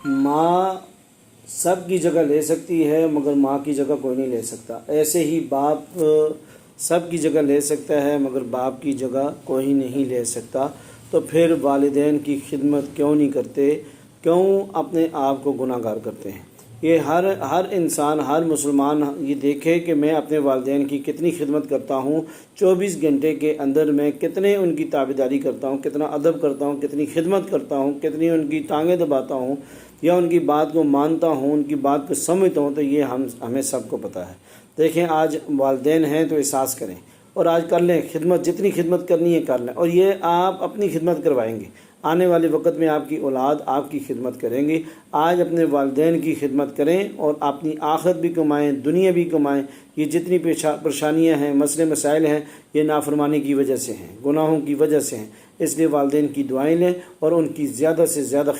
ماں سب کی جگہ لے سکتی ہے مگر ماں کی جگہ کوئی نہیں لے سکتا، ایسے ہی باپ سب کی جگہ لے سکتا ہے مگر باپ کی جگہ کوئی نہیں لے سکتا۔ تو پھر والدین کی خدمت کیوں نہیں کرتے، کیوں اپنے آپ کو گناہ گار کرتے ہیں؟ یہ ہر انسان، ہر مسلمان یہ دیکھے کہ میں اپنے والدین کی کتنی خدمت کرتا ہوں، 24 گھنٹے کے اندر میں کتنے ان کی تابعداری کرتا ہوں، کتنا ادب کرتا ہوں، کتنی خدمت کرتا ہوں، کتنی ان کی ٹانگیں دباتا ہوں یا ان کی بات کو مانتا ہوں، ان کی بات کو سمجھتا ہوں۔ تو یہ ہمیں سب کو پتہ ہے۔ دیکھیں آج والدین ہیں تو احساس کریں اور آج کر لیں خدمت، جتنی خدمت کرنی ہے کر لیں، اور یہ آپ اپنی خدمت کروائیں گے، آنے والے وقت میں آپ کی اولاد آپ کی خدمت کریں گی۔ آج اپنے والدین کی خدمت کریں اور اپنی آخرت بھی کمائیں، دنیا بھی کمائیں۔ یہ جتنی پریشانیاں ہیں، مسئلے مسائل ہیں، یہ نافرمانی کی وجہ سے ہیں، گناہوں کی وجہ سے ہیں۔ اس لیے والدین کی دعائیں لیں اور ان کی زیادہ سے زیادہ